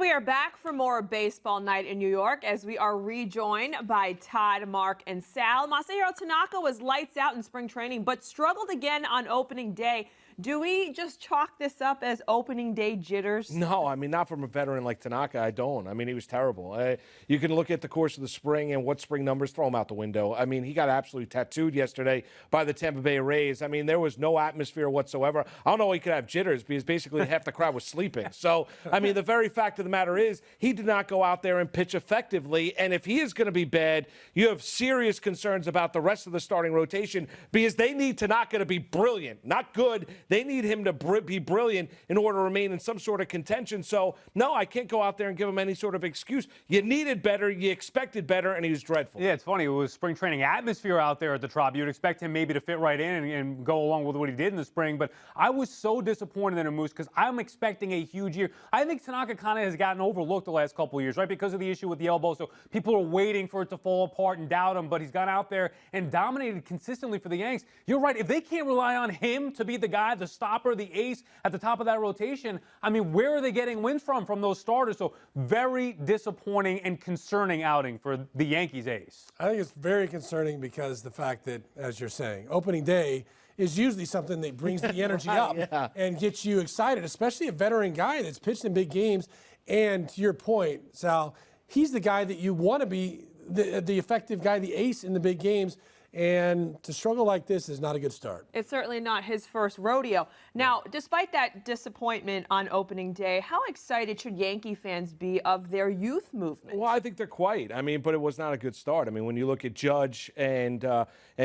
We are back for more baseball night in New York as we are rejoined by Todd, Mark, and Sal. Masahiro Tanaka was lights out in spring training, but struggled again on opening day. Do we just chalk this up as opening day jitters? No, I mean, not from a veteran like Tanaka, I don't. I mean, he was terrible. You can look at the course of the spring and what spring numbers, throw him out the window. I mean, he got absolutely tattooed yesterday by the Tampa Bay Rays. I mean, there was no atmosphere whatsoever. I don't know he could have jitters because basically half the crowd was sleeping. So, I mean, the very fact of the matter is he did not go out there and pitch effectively. And if he is going to be bad, you have serious concerns about the rest of the starting rotation because they need Tanaka to be brilliant, not good. They need him to be brilliant in order to remain in some sort of contention. So, no, I can't go out there and give him any sort of excuse. You needed better, you expected better, and he was dreadful. Yeah, it's funny. It was spring training atmosphere out there at the Trop. You'd expect him maybe to fit right in and go along with what he did in the spring. But I was so disappointed in him, Moose, because I'm expecting a huge year. I think Tanaka kind of has gotten overlooked the last couple of years, right, because of the issue with the elbow. So people are waiting for it to fall apart and doubt him. But he's gone out there and dominated consistently for the Yanks. You're right. If they can't rely on him to be the guy, the stopper, the ace at the top of that rotation, I mean, where are they getting wins from those starters? So very disappointing and concerning outing for the Yankees ace. I think it's very concerning because the fact that, as you're saying, opening day is usually something that brings the energy up and gets you excited, especially a veteran guy that's pitched in big games. And to your point, Sal, he's the guy that you want to be, the effective guy, the ace in the big games. And to struggle like this is not a good start. It's certainly not his first rodeo. Now, despite that disappointment on opening day, how excited should Yankee fans be of their youth movement? Well, I think they're quite. I mean, but it was not a good start. I mean, when you look at Judge and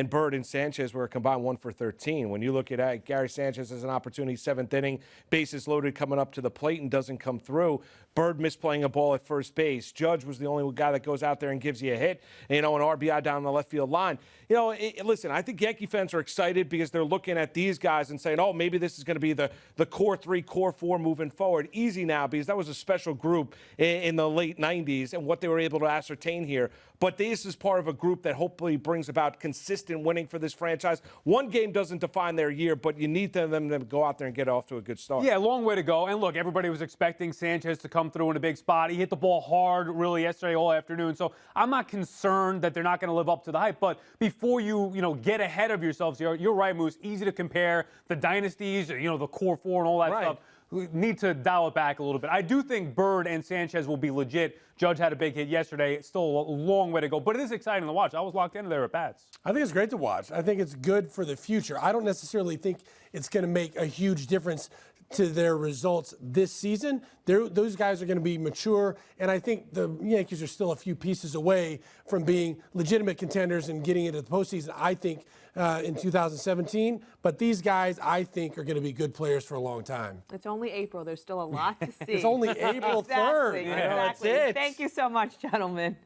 Bird and Sanchez were a combined 1 for 13. When you look at Gary Sanchez as an opportunity, 7th inning, bases loaded coming up to the plate and doesn't come through. Bird misplaying a ball at first base. Judge was the only guy that goes out there and gives you a hit, an RBI down the left field line. Listen, I think Yankee fans are excited because they're looking at these guys and saying, oh, maybe this is going to be the core 3, core 4 moving forward. Easy now because that was a special group in the late 90s and what they were able to ascertain here. But this is part of a group that hopefully brings about consistent winning for this franchise. One game doesn't define their year, but you need them to go out there and get off to a good start. Yeah, long way to go. And look, everybody was expecting Sanchez to come through in a big spot. He hit the ball hard really yesterday all afternoon. So I'm not concerned that they're not going to live up to the hype. But before you get ahead of yourselves here, you're right, Moose. Easy to compare the dynasties, the core 4 and all that stuff. We need to dial it back a little bit. I do think Bird and Sanchez will be legit. Judge had a big hit yesterday. It's still a long way to go, but it is exciting to watch. I was locked into there at bats. I think it's great to watch. I think it's good for the future. I don't necessarily think it's going to make a huge difference to their results this season. Those guys are going to be mature, and I think the Yankees are still a few pieces away from being legitimate contenders and getting into the postseason, I think, in 2017. But these guys, I think, are going to be good players for a long time. It's only April. There's still a lot to see. It's only April 3rd. Exactly. That's it. Thank you so much, gentlemen.